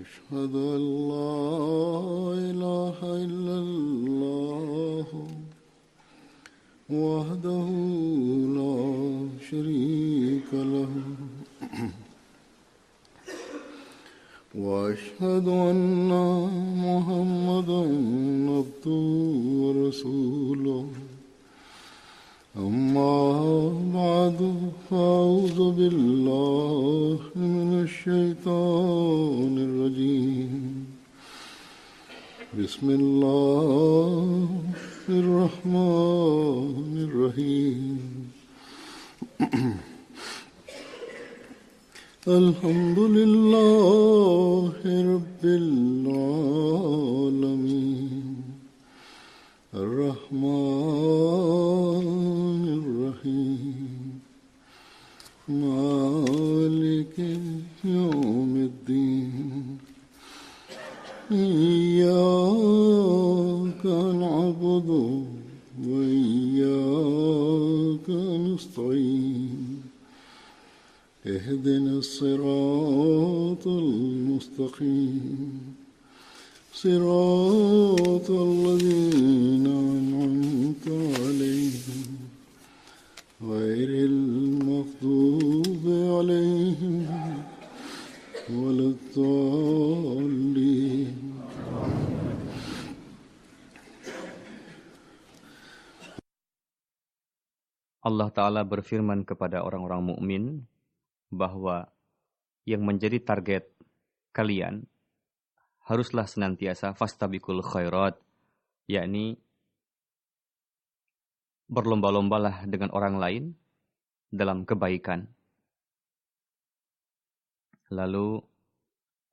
أشهد أن لا إله إلا الله وحده لا شريك له وأشهد أن محمدا عبده ورسوله أما بعد فأعوذ بالله من الشيطان الرجيم بسم الله الرحمن الرحيم الحمد لله رب العالمين الرحمن الرحيم مالك يوم الدين إياك نعبد وإياك نستعين اهدنا الصراط المستقيم صراط الذين أنعمت عليهم غير المغضوب عليهم ولا الضالين. Allah Ta'ala berfirman kepada orang-orang mukmin bahwa yang menjadi target kalian haruslah senantiasa fastabiqul khairat, yakni berlomba-lombalah dengan orang lain dalam kebaikan. Lalu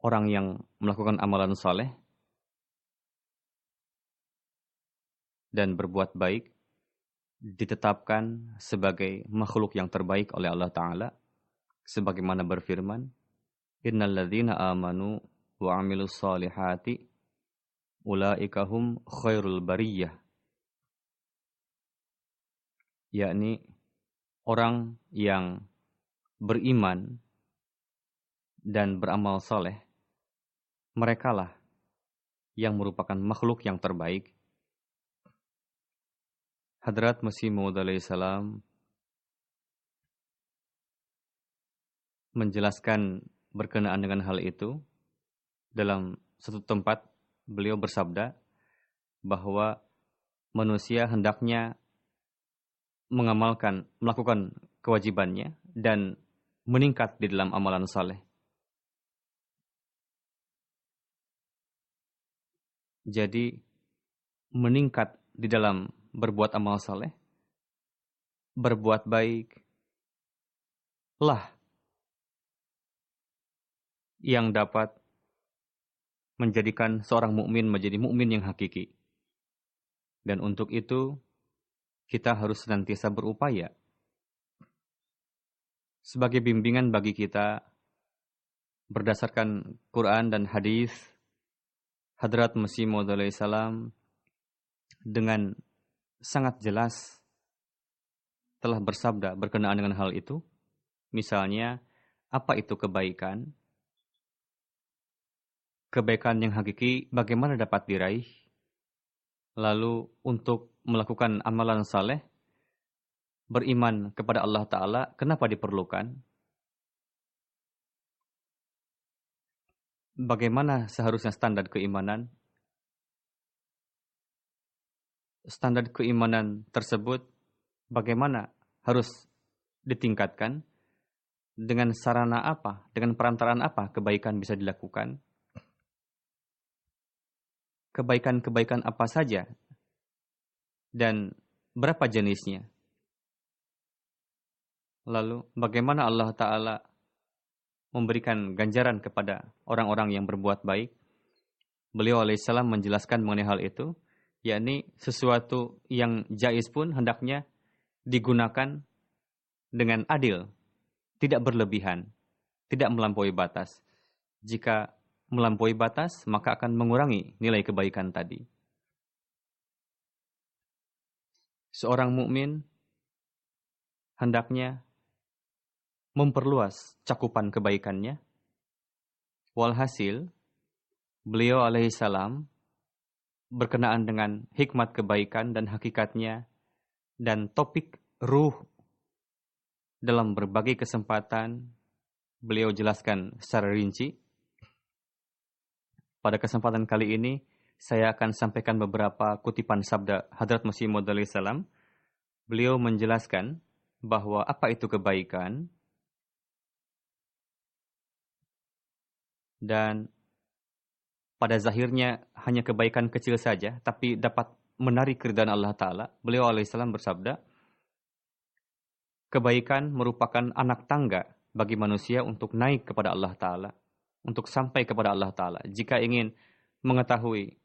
orang yang melakukan amalan saleh dan berbuat baik ditetapkan sebagai makhluk yang terbaik oleh Allah Ta'ala, sebagaimana berfirman, innal ladzina amanu wa 'amilus solihati ulaika hum khairul bariyah, yakni orang yang beriman dan beramal saleh, merekalah yang merupakan makhluk yang terbaik. Hadrat Masih Maud alaihi salam menjelaskan berkenaan dengan hal itu. Dalam satu tempat beliau bersabda bahwa manusia hendaknya melakukan kewajibannya dan meningkat di dalam amalan saleh. Jadi meningkat di dalam berbuat amal saleh, berbuat baik lah yang dapat menjadikan seorang mukmin menjadi mukmin yang hakiki. Dan untuk itu kita harus senantiasa berupaya. Sebagai bimbingan bagi kita berdasarkan Quran dan hadis, Hadrat Masih Maud alaihi salam dengan sangat jelas telah bersabda berkenaan dengan hal itu. Misalnya, apa itu kebaikan? Kebaikan yang hakiki bagaimana dapat diraih? Lalu untuk melakukan amalan saleh, beriman kepada Allah Ta'ala, kenapa diperlukan? Bagaimana seharusnya standar keimanan? Standar keimanan tersebut bagaimana harus ditingkatkan? Dengan sarana apa? Dengan perantaraan apa kebaikan bisa dilakukan? Kebaikan-kebaikan apa saja? Dan berapa jenisnya? Lalu bagaimana Allah Ta'ala memberikan ganjaran kepada orang-orang yang berbuat baik? Beliau alaihissalam menjelaskan mengenai hal itu, yakni sesuatu yang jaiz pun hendaknya digunakan dengan adil, tidak berlebihan, tidak melampaui batas. Jika melampaui batas, maka akan mengurangi nilai kebaikan tadi. Seorang mukmin hendaknya memperluas cakupan kebaikannya. Walhasil, beliau alaihissalam berkenaan dengan hikmat kebaikan dan hakikatnya dan topik ruh dalam berbagai kesempatan beliau jelaskan secara rinci. Pada kesempatan kali ini saya akan sampaikan beberapa kutipan sabda Hadrat Masih Maud alaihissalam. Beliau menjelaskan bahwa apa itu kebaikan dan pada zahirnya hanya kebaikan kecil saja, tapi dapat menarik keridhaan Allah Ta'ala. Beliau alaihissalam bersabda, kebaikan merupakan anak tangga bagi manusia untuk naik kepada Allah Ta'ala, untuk sampai kepada Allah Ta'ala. Jika ingin mengetahui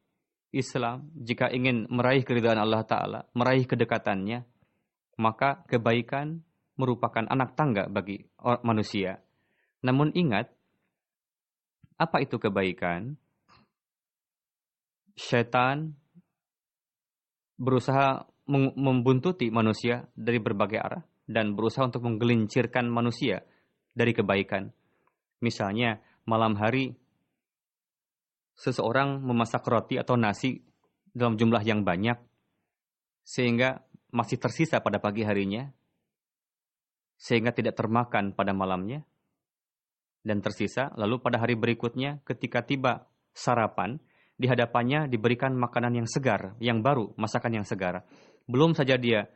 Islam, jika ingin meraih keridhaan Allah Ta'ala, meraih kedekatannya, maka kebaikan merupakan anak tangga bagi manusia. Namun ingat, apa itu kebaikan? Syaitan berusaha membuntuti manusia dari berbagai arah dan berusaha untuk menggelincirkan manusia dari kebaikan. Misalnya, malam hari seseorang memasak roti atau nasi dalam jumlah yang banyak sehingga masih tersisa pada pagi harinya, sehingga tidak termakan pada malamnya dan tersisa. Lalu pada hari berikutnya ketika tiba sarapan, di hadapannya diberikan makanan yang segar, yang baru, masakan yang segar. Belum saja dia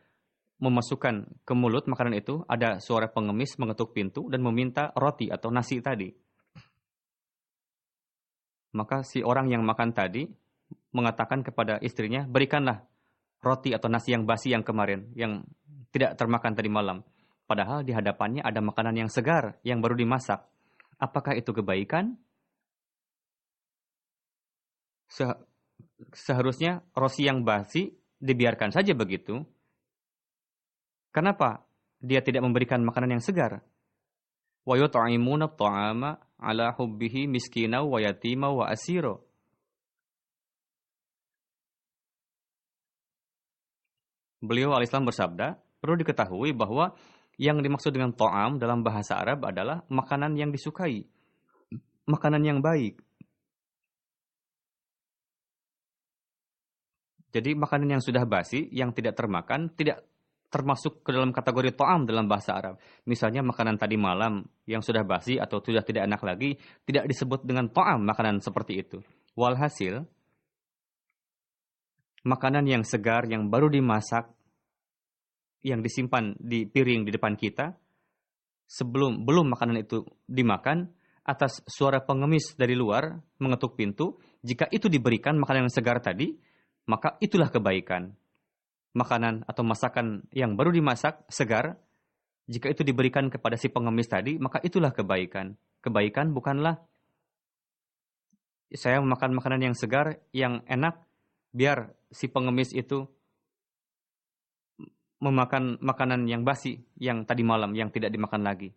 memasukkan ke mulut makanan itu, ada suara pengemis mengetuk pintu dan meminta roti atau nasi tadi. Maka si orang yang makan tadi mengatakan kepada istrinya, berikanlah roti atau nasi yang basi yang kemarin, yang tidak termakan tadi malam. Padahal di hadapannya ada makanan yang segar, yang baru dimasak. Apakah itu kebaikan? Seharusnya roti yang basi dibiarkan saja begitu. Kenapa dia tidak memberikan makanan yang segar? Wa yut'imuna at'ama 'ala hubbihi miskina wa yatima wa asira. Beliau alaihissalam bersabda, perlu diketahui bahwa yang dimaksud dengan ta'am dalam bahasa Arab adalah makanan yang disukai, makanan yang baik. Jadi makanan yang sudah basi, yang tidak termakan, tidak termasuk ke dalam kategori ta'am dalam bahasa Arab. Misalnya makanan tadi malam yang sudah basi atau sudah tidak enak lagi, tidak disebut dengan ta'am makanan seperti itu. Walhasil, makanan yang segar, yang baru dimasak, yang disimpan di piring di depan kita, belum makanan itu dimakan, atas suara pengemis dari luar mengetuk pintu, jika itu diberikan makanan yang segar tadi, maka itulah kebaikan. Makanan atau masakan yang baru dimasak, segar, jika itu diberikan kepada si pengemis tadi, maka itulah kebaikan. Kebaikan bukanlah saya memakan makanan yang segar, yang enak, biar si pengemis itu memakan makanan yang basi, yang tadi malam, yang tidak dimakan lagi.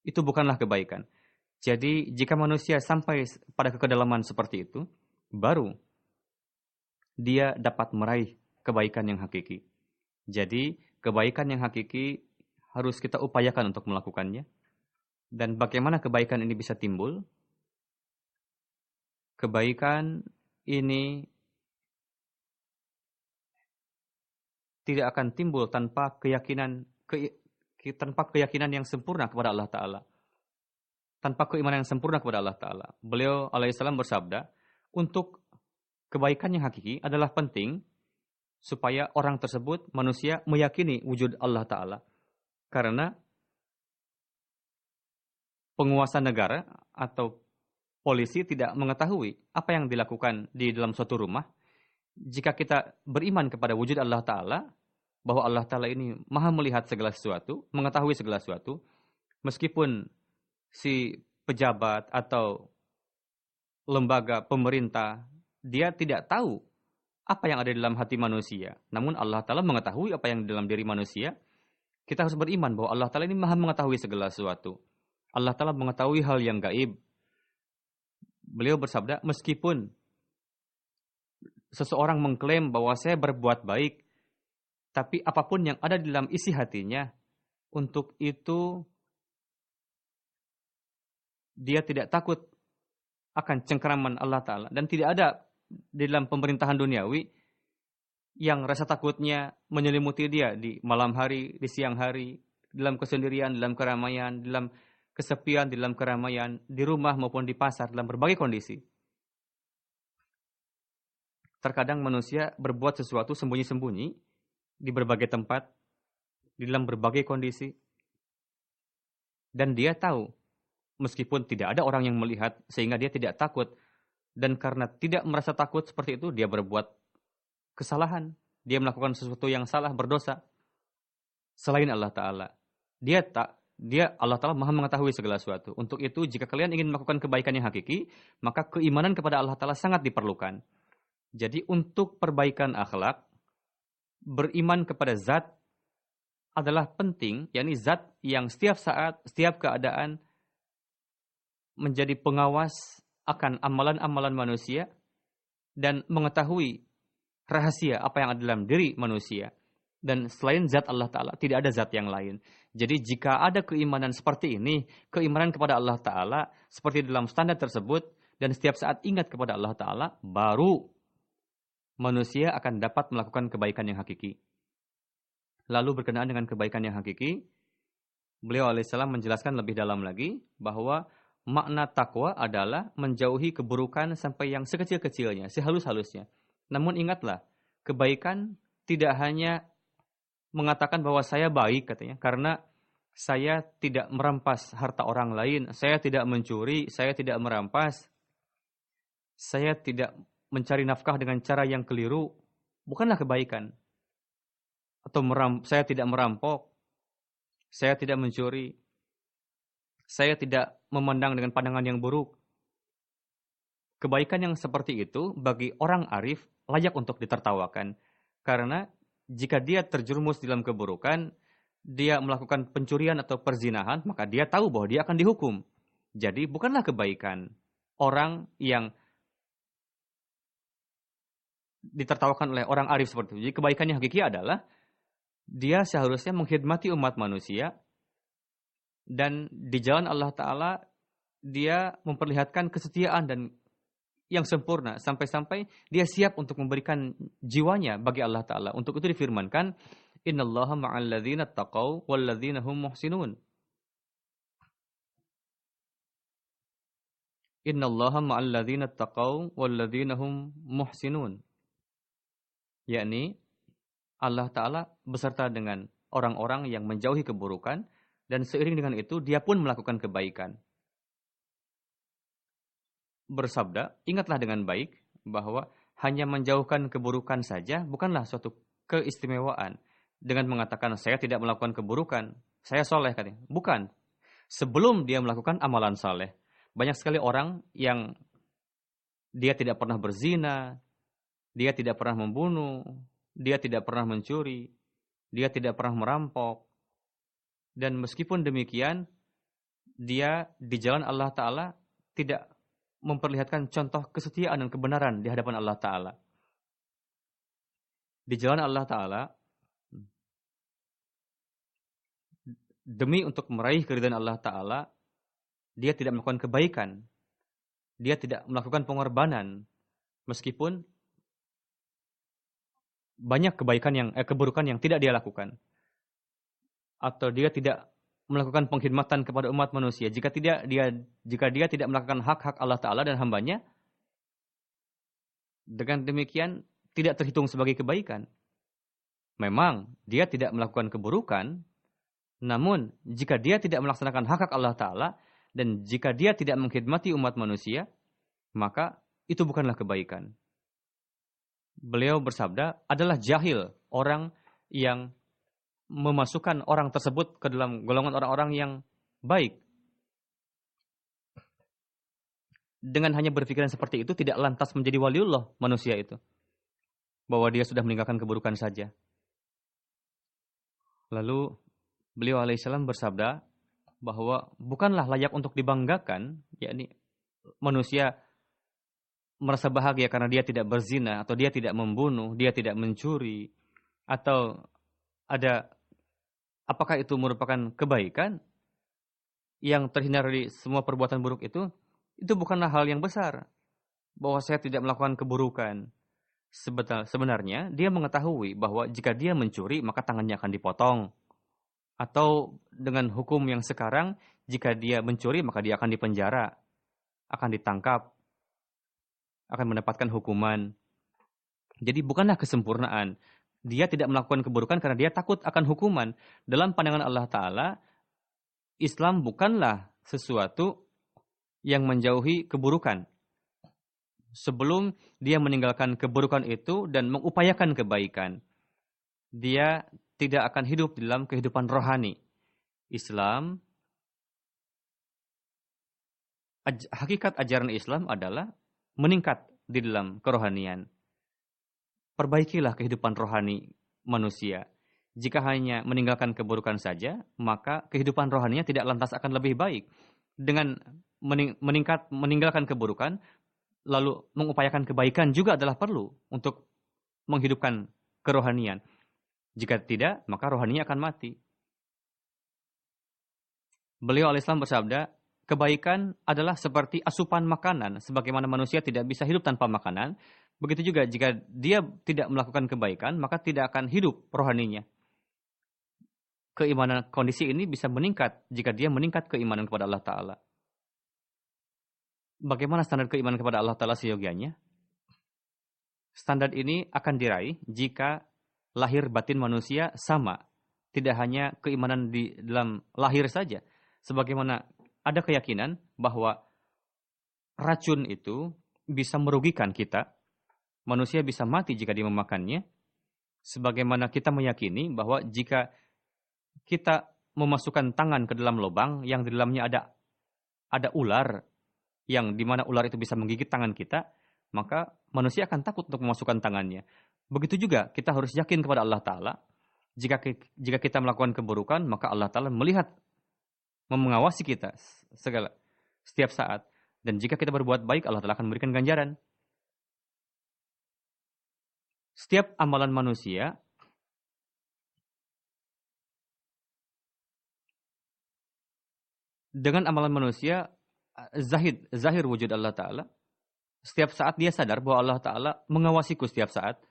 Itu bukanlah kebaikan. Jadi, jika manusia sampai pada kekedalaman seperti itu, baru dia dapat meraih kebaikan yang hakiki. Jadi, kebaikan yang hakiki harus kita upayakan untuk melakukannya. Dan bagaimana kebaikan ini bisa timbul? Kebaikan ini tidak akan timbul tanpa keyakinan yang sempurna kepada Allah Ta'ala. Tanpa keimanan yang sempurna kepada Allah Ta'ala. Beliau alaihissalam bersabda, untuk kebaikan yang hakiki adalah penting supaya orang tersebut, manusia, meyakini wujud Allah Ta'ala. Karena penguasa negara atau polisi tidak mengetahui apa yang dilakukan di dalam suatu rumah. Jika kita beriman kepada wujud Allah Ta'ala, bahwa Allah Ta'ala ini maha melihat segala sesuatu, mengetahui segala sesuatu, meskipun si pejabat atau lembaga pemerintah, dia tidak tahu apa yang ada di dalam hati manusia. Namun Allah Ta'ala mengetahui apa yang di dalam diri manusia. Kita harus beriman bahwa Allah Ta'ala ini maha mengetahui segala sesuatu. Allah Ta'ala mengetahui hal yang gaib. Beliau bersabda, meskipun seseorang mengklaim bahwa saya berbuat baik, tapi apapun yang ada di dalam isi hatinya, untuk itu dia tidak takut akan cengkeraman Allah Ta'ala. Dan tidak ada di dalam pemerintahan duniawi yang rasa takutnya menyelimuti dia di malam hari, di siang hari, dalam kesendirian, dalam keramaian, dalam kesepian, di dalam keramaian, di rumah maupun di pasar, dalam berbagai kondisi. Terkadang manusia berbuat sesuatu sembunyi-sembunyi di berbagai tempat, di dalam berbagai kondisi. Dan dia tahu, meskipun tidak ada orang yang melihat, sehingga dia tidak takut. Dan karena tidak merasa takut seperti itu, dia berbuat kesalahan. Dia melakukan sesuatu yang salah, berdosa. Selain Allah Ta'ala. Allah Ta'ala maha mengetahui segala sesuatu. Untuk itu, jika kalian ingin melakukan kebaikan yang hakiki, maka keimanan kepada Allah Ta'ala sangat diperlukan. Jadi untuk perbaikan akhlak, beriman kepada zat adalah penting, yakni zat yang setiap saat, setiap keadaan menjadi pengawas akan amalan-amalan manusia dan mengetahui rahasia apa yang ada dalam diri manusia. Dan selain zat Allah Ta'ala, tidak ada zat yang lain. Jadi jika ada keimanan seperti ini, keimanan kepada Allah Ta'ala, seperti dalam standar tersebut, dan setiap saat ingat kepada Allah Ta'ala, baru manusia akan dapat melakukan kebaikan yang hakiki. Lalu berkenaan dengan kebaikan yang hakiki, beliau alaihissalam menjelaskan lebih dalam lagi bahwa makna takwa adalah menjauhi keburukan sampai yang sekecil-kecilnya, sehalus-halusnya. Namun ingatlah, kebaikan tidak hanya mengatakan bahwa saya baik katanya, karena saya tidak merampas harta orang lain, saya tidak mencuri, saya tidak merampas, saya tidak mencari nafkah dengan cara yang keliru, bukanlah kebaikan. Atau saya tidak merampok, saya tidak mencuri, saya tidak memandang dengan pandangan yang buruk. Kebaikan yang seperti itu bagi orang arif layak untuk ditertawakan. Karena jika dia terjerumus dalam keburukan, dia melakukan pencurian atau perzinahan, maka dia tahu bahwa dia akan dihukum. Jadi bukanlah kebaikan orang yang ditertawakan oleh orang arif seperti itu. Jadi kebaikan yang hakiki adalah dia seharusnya mengkhidmati umat manusia dan di jalan Allah Ta'ala dia memperlihatkan kesetiaan dan yang sempurna sampai-sampai dia siap untuk memberikan jiwanya bagi Allah Ta'ala. Untuk itu difirmankan, innallaha ma'al ladzina taqaw wal ladzina hum muhsinun. Innallaha ma'al ladzina taqaw wal ladzina hum muhsinun. Yakni Allah Ta'ala beserta dengan orang-orang yang menjauhi keburukan dan seiring dengan itu dia pun melakukan kebaikan. Bersabda, ingatlah dengan baik bahwa hanya menjauhkan keburukan saja bukanlah suatu keistimewaan. Dengan mengatakan saya tidak melakukan keburukan, saya soleh katanya. Bukan. Sebelum dia melakukan amalan soleh. Banyak sekali orang yang dia tidak pernah berzina, dia tidak pernah membunuh, dia tidak pernah mencuri, dia tidak pernah merampok. Dan meskipun demikian, dia di jalan Allah Ta'ala tidak memperlihatkan contoh kesetiaan dan kebenaran di hadapan Allah Ta'ala. Di jalan Allah Ta'ala, demi untuk meraih keridhaan Allah Ta'ala, dia tidak melakukan kebaikan. Dia tidak melakukan pengorbanan. Meskipun banyak keburukan yang tidak dia lakukan. Atau dia tidak melakukan pengkhidmatan kepada umat manusia. Jika dia tidak melakukan hak-hak Allah Ta'ala dan hambanya, dengan demikian tidak terhitung sebagai kebaikan. Memang dia tidak melakukan keburukan, namun jika dia tidak melaksanakan hak-hak Allah Ta'ala, dan jika dia tidak mengkhidmati umat manusia, maka itu bukanlah kebaikan. Beliau bersabda, adalah jahil orang yang memasukkan orang tersebut ke dalam golongan orang-orang yang baik. Dengan hanya berpikiran seperti itu, tidak lantas menjadi waliullah manusia itu. Bahwa dia sudah meninggalkan keburukan saja. Lalu beliau alaihissalam bersabda bahwa bukanlah layak untuk dibanggakan, yakni manusia merasa bahagia karena dia tidak berzina, atau dia tidak membunuh, dia tidak mencuri, atau apakah itu merupakan kebaikan yang terhindar dari semua perbuatan buruk itu? itu bukanlah hal yang besar. Bahwa saya tidak melakukan keburukan. Sebenarnya dia mengetahui bahwa jika dia mencuri maka tangannya akan dipotong. Atau dengan hukum yang sekarang, jika dia mencuri maka dia akan dipenjara, akan ditangkap, akan mendapatkan hukuman. Jadi bukanlah kesempurnaan. Dia tidak melakukan keburukan karena dia takut akan hukuman. Dalam pandangan Allah Ta'ala, Islam bukanlah sesuatu yang menjauhi keburukan. Sebelum dia meninggalkan keburukan itu dan mengupayakan kebaikan, dia tidak akan hidup dalam kehidupan rohani. Islam, hakikat ajaran Islam adalah meningkat di dalam kerohanian. Perbaikilah kehidupan rohani manusia. Jika hanya meninggalkan keburukan saja, maka kehidupan rohaninya tidak lantas akan lebih baik. Dengan meninggalkan keburukan, lalu mengupayakan kebaikan juga adalah perlu untuk menghidupkan kerohanian. Jika tidak, maka rohaninya akan mati. Beliau alaihissalam bersabda, kebaikan adalah seperti asupan makanan. Sebagaimana manusia tidak bisa hidup tanpa makanan, begitu juga jika dia tidak melakukan kebaikan, maka tidak akan hidup rohaninya. Keimanan kondisi ini bisa meningkat jika dia meningkat keimanan kepada Allah Ta'ala. Bagaimana standar keimanan kepada Allah Ta'ala seyogianya? Standar ini akan diraih jika lahir batin manusia sama. Tidak hanya keimanan di dalam lahir saja. Sebagaimana ada keyakinan bahwa racun itu bisa merugikan kita. Manusia bisa mati jika dia memakannya. Sebagaimana kita meyakini bahwa jika kita memasukkan tangan ke dalam lubang yang di dalamnya ada ular, yang dimana ular itu bisa menggigit tangan kita, maka manusia akan takut untuk memasukkan tangannya. Begitu juga kita harus yakin kepada Allah Ta'ala. Jika kita melakukan keburukan, maka Allah Ta'ala melihat, mengawasi kita setiap saat. Dan jika kita berbuat baik, Allah Ta'ala akan memberikan ganjaran. Setiap amalan manusia dengan amalan manusia zahir wujud Allah Ta'ala. Setiap saat dia sadar bahwa Allah Ta'ala mengawasiku setiap saat.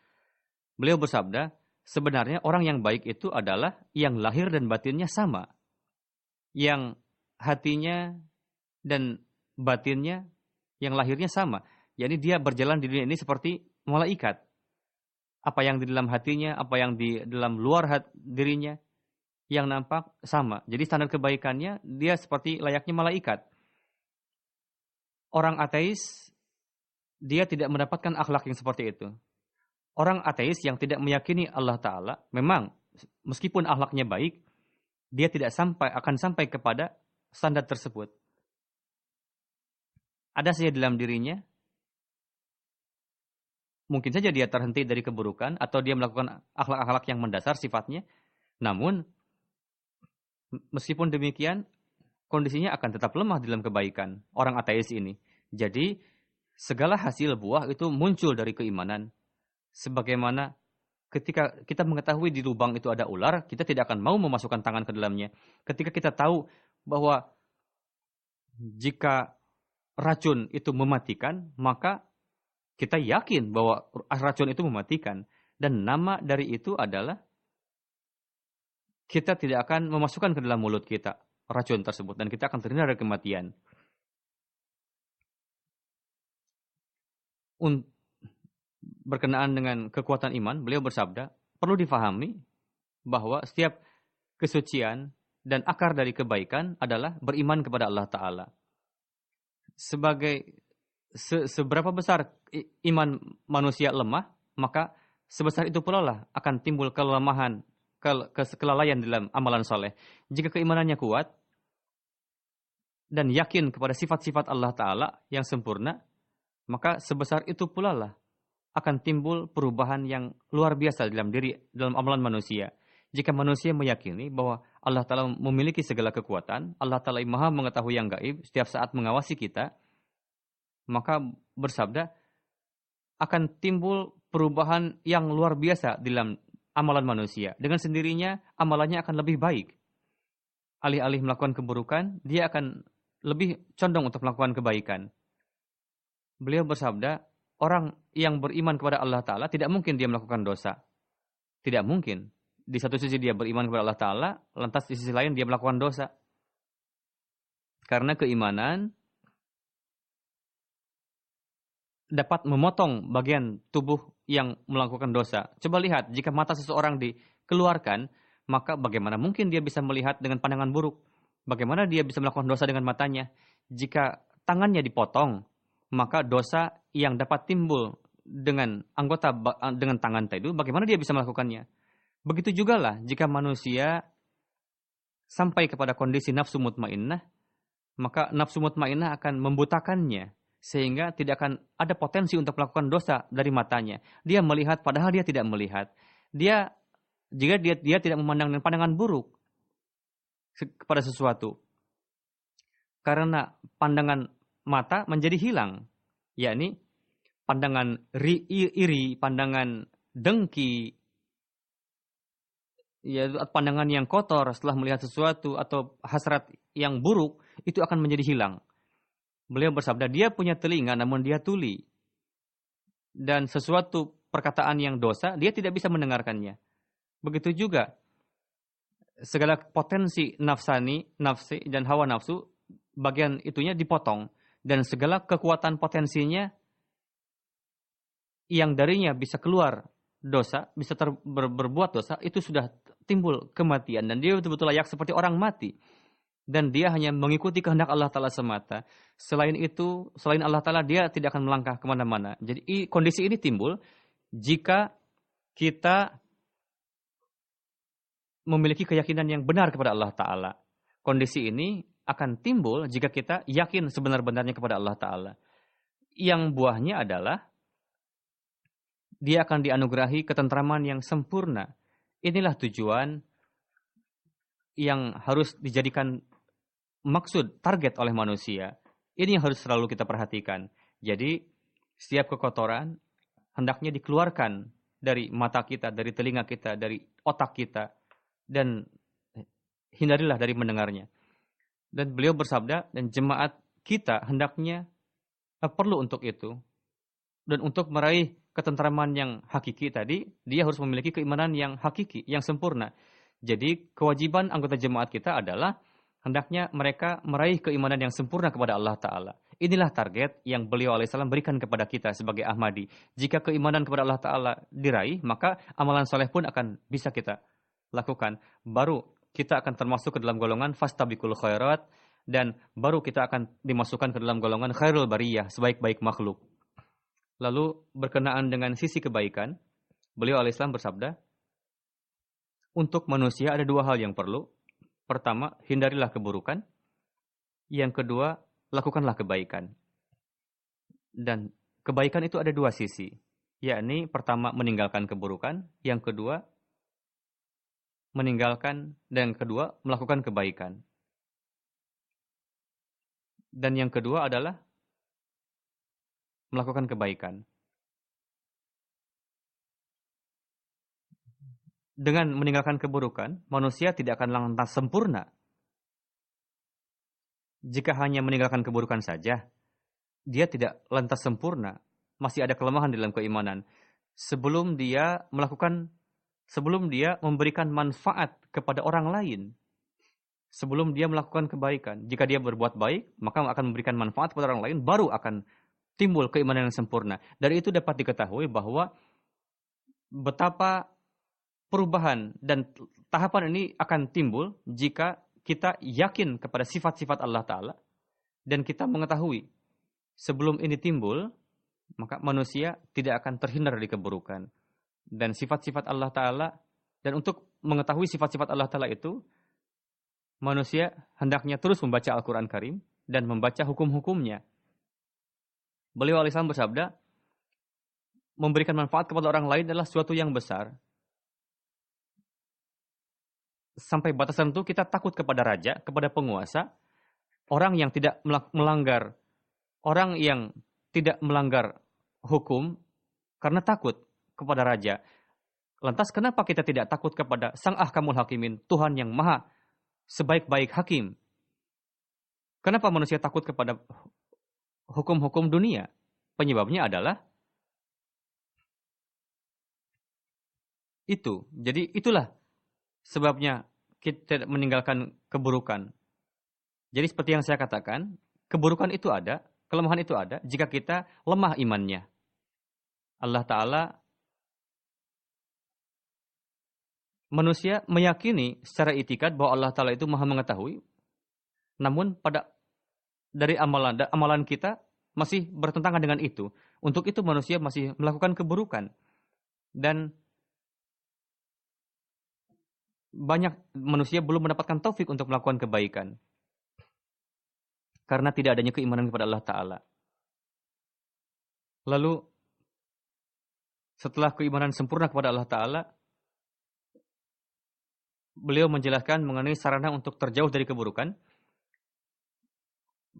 Beliau bersabda, sebenarnya orang yang baik itu adalah yang lahir dan batinnya sama. Yang hatinya dan batinnya, yang lahirnya sama. Jadi dia berjalan di dunia ini seperti malaikat. Apa yang di dalam hatinya, apa yang di dalam luar dirinya, yang nampak sama. Jadi standar kebaikannya, dia seperti layaknya malaikat. Orang ateis, dia tidak mendapatkan akhlak yang seperti itu. Orang ateis yang tidak meyakini Allah Ta'ala, memang meskipun akhlaknya baik, dia tidak akan sampai kepada standar tersebut. Ada saja dalam dirinya, mungkin saja dia terhenti dari keburukan, atau dia melakukan akhlak-akhlak yang mendasar sifatnya. Namun, meskipun demikian, kondisinya akan tetap lemah dalam kebaikan orang ateis ini. Jadi, segala hasil buah itu muncul dari keimanan. Sebagaimana ketika kita mengetahui di lubang itu ada ular, kita tidak akan mau memasukkan tangan ke dalamnya. Ketika kita tahu bahwa jika racun itu mematikan, maka kita yakin bahwa racun itu mematikan. Dan nama dari itu adalah kita tidak akan memasukkan ke dalam mulut kita racun tersebut. Dan kita akan terhindar dari kematian. Berkenaan dengan kekuatan iman, beliau bersabda, perlu difahami bahwa setiap kesucian dan akar dari kebaikan adalah beriman kepada Allah Ta'ala. Seberapa besar iman manusia lemah, maka sebesar itu pula lah akan timbul kelemahan, kelalaian dalam amalan soleh. Jika keimanannya kuat dan yakin kepada sifat-sifat Allah Ta'ala yang sempurna, maka sebesar itu pula lah akan timbul perubahan yang luar biasa dalam amalan manusia. Jika manusia meyakini bahwa Allah Ta'ala memiliki segala kekuatan, Allah Ta'ala Maha mengetahui yang gaib, setiap saat mengawasi kita, maka bersabda, akan timbul perubahan yang luar biasa dalam amalan manusia. Dengan sendirinya, amalannya akan lebih baik. Alih-alih melakukan keburukan, dia akan lebih condong untuk melakukan kebaikan. Beliau bersabda, orang yang beriman kepada Allah Ta'ala tidak mungkin dia melakukan dosa. Tidak mungkin. Di satu sisi dia beriman kepada Allah Ta'ala, lantas di sisi lain dia melakukan dosa. Karena keimanan dapat memotong bagian tubuh yang melakukan dosa. Coba lihat, jika mata seseorang dikeluarkan, maka bagaimana mungkin dia bisa melihat dengan pandangan buruk? Bagaimana dia bisa melakukan dosa dengan matanya? Jika tangannya dipotong, maka dosa yang dapat timbul dengan dengan tangan itu, bagaimana dia bisa melakukannya? Begitu juga lah jika manusia sampai kepada kondisi nafsu mutmainnah, maka nafsu mutmainnah akan membutakannya sehingga tidak akan ada potensi untuk melakukan dosa dari matanya. Dia melihat padahal dia tidak melihat. Jika dia tidak memandang dengan pandangan buruk kepada sesuatu, karena pandangan mata menjadi hilang, yakni pandangan iri, pandangan dengki, ya, pandangan yang kotor setelah melihat sesuatu atau hasrat yang buruk itu akan menjadi hilang. Beliau bersabda, dia punya telinga namun dia tuli. Dan sesuatu perkataan yang dosa, dia tidak bisa mendengarkannya. Begitu juga segala potensi nafsi dan hawa nafsu, bagian itunya dipotong. Dan segala kekuatan potensinya yang darinya bisa keluar dosa, bisa berbuat dosa, itu sudah timbul kematian. Dan dia betul-betul layak seperti orang mati. Dan dia hanya mengikuti kehendak Allah Ta'ala semata. Selain itu, selain Allah Ta'ala, dia tidak akan melangkah kemana-mana. Jadi kondisi ini timbul jika kita memiliki keyakinan yang benar kepada Allah Ta'ala. Kondisi ini akan timbul jika kita yakin sebenar-benarnya kepada Allah Ta'ala. Yang buahnya adalah dia akan dianugerahi ketentraman yang sempurna. Inilah tujuan yang harus dijadikan maksud, target oleh manusia. Ini yang harus selalu kita perhatikan. Jadi, setiap kekotoran hendaknya dikeluarkan dari mata kita, dari telinga kita, dari otak kita, dan hindarilah dari mendengarnya. Dan beliau bersabda, dan jemaat kita hendaknya perlu untuk itu. Dan untuk meraih ketentraman yang hakiki tadi, dia harus memiliki keimanan yang hakiki, yang sempurna. Jadi kewajiban anggota jemaat kita adalah hendaknya mereka meraih keimanan yang sempurna kepada Allah Ta'ala. Inilah target yang beliau alaihissalam berikan kepada kita sebagai Ahmadi. Jika keimanan kepada Allah Ta'ala diraih, maka amalan soleh pun akan bisa kita lakukan. Baru kita akan termasuk ke dalam golongan fastabiqul khairat, dan baru kita akan dimasukkan ke dalam golongan khairul bariyah, sebaik-baik makhluk. Lalu berkenaan dengan sisi kebaikan, beliau alaihissalam bersabda, untuk manusia ada dua hal yang perlu. Pertama, hindarilah keburukan. Yang kedua, lakukanlah kebaikan. Dan kebaikan itu ada dua sisi. Yakni pertama meninggalkan keburukan, yang kedua meninggalkan, dan kedua melakukan kebaikan. Dan yang kedua adalah melakukan kebaikan. Dengan meninggalkan keburukan, manusia tidak akan lantas sempurna. Jika hanya meninggalkan keburukan saja, dia tidak lantas sempurna. Masih ada kelemahan di dalam keimanan. Sebelum dia memberikan manfaat kepada orang lain. Sebelum dia melakukan kebaikan. Jika dia berbuat baik, maka akan memberikan manfaat kepada orang lain, baru akan timbul keimanan yang sempurna. Dari itu dapat diketahui bahwa betapa perubahan dan tahapan ini akan timbul jika kita yakin kepada sifat-sifat Allah Ta'ala dan kita mengetahui sebelum ini timbul, maka manusia tidak akan terhindar dari keburukan. Dan sifat-sifat Allah Ta'ala, dan untuk mengetahui sifat-sifat Allah Ta'ala itu, manusia hendaknya terus membaca Al-Quran Karim dan membaca hukum-hukumnya. Beliau alaihissalam bersabda, memberikan manfaat kepada orang lain adalah sesuatu yang besar. Sampai batasan itu kita takut kepada raja, kepada penguasa, orang yang tidak melanggar hukum karena takut kepada raja. Lantas kenapa kita tidak takut kepada Sang Ahkamul Hakimin, Tuhan yang maha sebaik-baik hakim? Kenapa manusia takut kepada hukum-hukum dunia? penyebabnya adalah itu. Jadi itulah sebabnya kita meninggalkan keburukan. Jadi seperti yang saya katakan, keburukan itu ada, kelemahan itu ada jika kita lemah imannya. Allah Ta'ala, manusia meyakini secara itikad bahwa Allah Ta'ala itu maha mengetahui, namun dari amalan kita masih bertentangan dengan itu. Untuk itu manusia masih melakukan keburukan. Dan banyak manusia belum mendapatkan taufik untuk melakukan kebaikan. Karena tidak adanya keimanan kepada Allah Ta'ala. Lalu, setelah keimanan sempurna kepada Allah Ta'ala, beliau menjelaskan mengenai sarana untuk terjauh dari keburukan.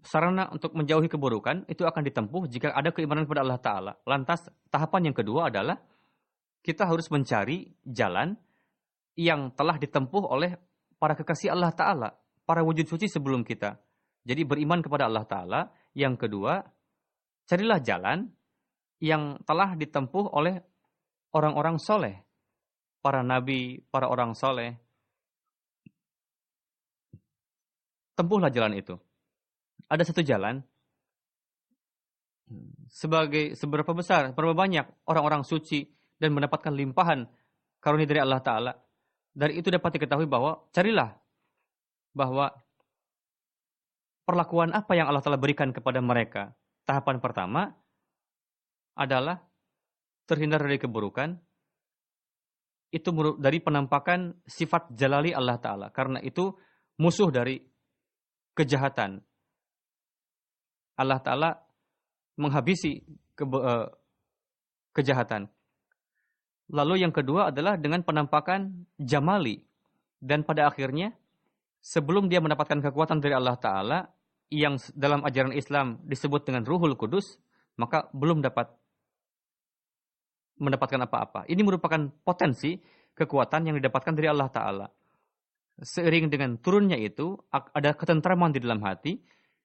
Sarana untuk menjauhi keburukan itu akan ditempuh jika ada keimanan kepada Allah Ta'ala. Lantas, tahapan yang kedua adalah kita harus mencari jalan yang telah ditempuh oleh para kekasih Allah Ta'ala, para wujud suci sebelum kita. Jadi beriman kepada Allah Ta'ala. Yang kedua, carilah jalan yang telah ditempuh oleh orang-orang soleh. Para nabi, para orang soleh. Tempuhlah jalan itu. Ada satu jalan. Seberapa besar, berapa banyak orang-orang suci dan mendapatkan limpahan karunia dari Allah Ta'ala. Dari itu dapat diketahui bahwa carilah bahwa perlakuan apa yang Allah Ta'ala berikan kepada mereka. Tahapan pertama adalah terhindar dari keburukan. Itu dari penampakan sifat jalali Allah Ta'ala. Karena itu musuh dari kejahatan. Allah Ta'ala menghabisi kejahatan. Lalu yang kedua adalah dengan penampakan jamali. Dan pada akhirnya, sebelum dia mendapatkan kekuatan dari Allah Ta'ala, yang dalam ajaran Islam disebut dengan Ruhul Kudus, maka belum dapat mendapatkan apa-apa. Ini merupakan potensi kekuatan yang didapatkan dari Allah Ta'ala. Seiring dengan turunnya itu, ada ketentraman di dalam hati,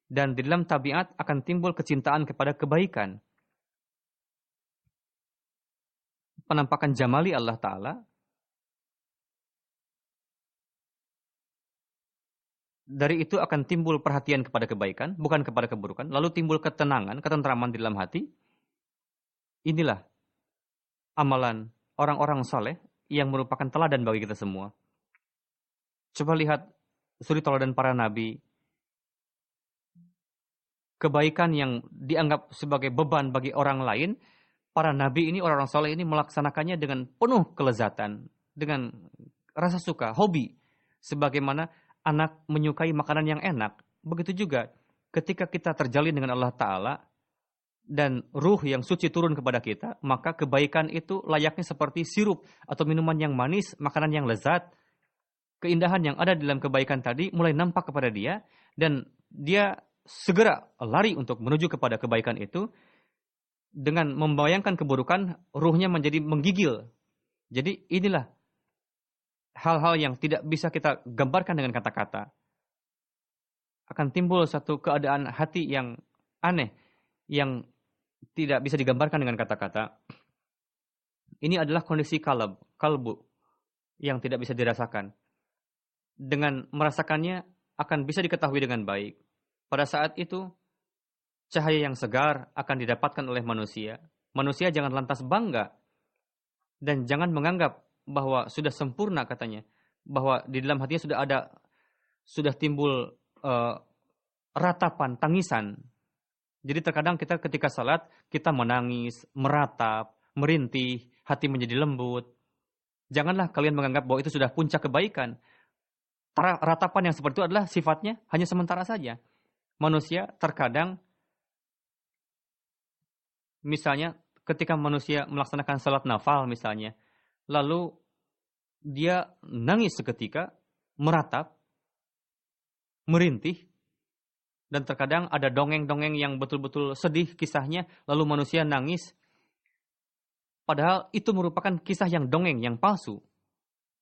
dan di dalam tabiat akan timbul kecintaan kepada kebaikan. Penampakan jamali Allah Ta'ala, dari itu akan timbul perhatian kepada kebaikan, bukan kepada keburukan. Lalu timbul ketenangan, ketentraman di dalam hati. Inilah amalan orang-orang soleh yang merupakan teladan bagi kita semua. Coba lihat suri teladan para nabi. Kebaikan yang dianggap sebagai beban bagi orang lain, para nabi ini, orang-orang soleh ini melaksanakannya dengan penuh kelezatan, dengan rasa suka, hobi. Sebagaimana anak menyukai makanan yang enak. Begitu juga ketika kita terjalin dengan Allah Ta'ala dan ruh yang suci turun kepada kita, maka kebaikan itu layaknya seperti sirup atau minuman yang manis, makanan yang lezat. Keindahan yang ada dalam kebaikan tadi mulai nampak kepada dia dan dia segera lari untuk menuju kepada kebaikan itu. Dengan membayangkan keburukan, ruhnya menjadi menggigil. Jadi inilah hal-hal yang tidak bisa kita gambarkan dengan kata-kata. Akan timbul satu keadaan hati yang aneh, yang tidak bisa digambarkan dengan kata-kata. Ini adalah kondisi kalbu, yang tidak bisa dirasakan. Dengan merasakannya, akan bisa diketahui dengan baik. Pada saat itu, cahaya yang segar akan didapatkan oleh manusia. Manusia jangan lantas bangga. Dan jangan menganggap bahwa sudah sempurna katanya. Bahwa di dalam hatinya sudah timbul ratapan, tangisan. Jadi terkadang kita ketika salat, kita menangis, meratap, merintih, hati menjadi lembut. Janganlah kalian menganggap bahwa itu sudah puncak kebaikan. Ratapan yang seperti itu adalah sifatnya hanya sementara saja. Manusia terkadang, misalnya ketika manusia melaksanakan salat nafal misalnya, lalu dia nangis seketika, meratap, merintih, dan terkadang ada dongeng-dongeng yang betul-betul sedih kisahnya, lalu manusia nangis. Padahal itu merupakan kisah yang dongeng, yang palsu.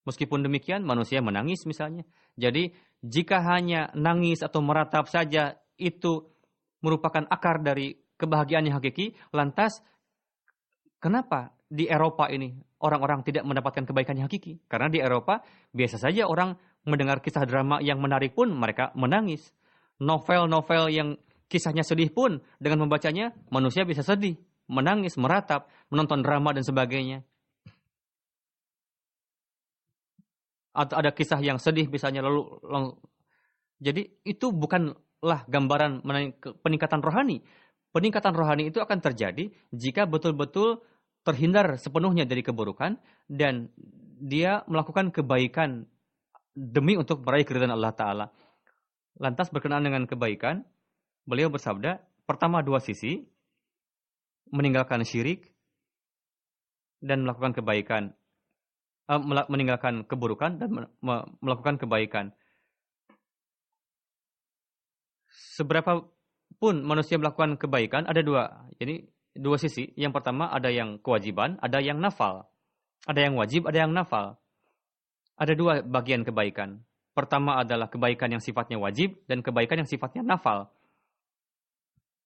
Meskipun demikian, manusia menangis misalnya. Jadi, jika hanya nangis atau meratap saja, itu merupakan akar dari kebahagiaan yang hakiki. Lantas, kenapa di Eropa ini orang-orang tidak mendapatkan kebaikan yang hakiki? Karena di Eropa biasa saja orang mendengar kisah drama yang menarik pun mereka menangis. Novel-novel yang kisahnya sedih pun dengan membacanya manusia bisa sedih, menangis, meratap, menonton drama dan sebagainya. Atau ada kisah yang sedih misalnya jadi itu bukanlah gambaran peningkatan rohani. Peningkatan rohani itu akan terjadi jika betul-betul terhindar sepenuhnya dari keburukan dan dia melakukan kebaikan demi untuk meraih keridhaan Allah Ta'ala. Lantas berkenaan dengan kebaikan, beliau bersabda, pertama dua sisi, meninggalkan syirik dan melakukan kebaikan. Meninggalkan keburukan dan melakukan kebaikan. Seberapa pun manusia melakukan kebaikan, ada dua. Jadi dua sisi. Yang pertama ada yang kewajiban, ada yang nafal. Ada yang wajib, ada yang nafal. Ada dua bagian kebaikan. Pertama adalah kebaikan yang sifatnya wajib dan kebaikan yang sifatnya nafal.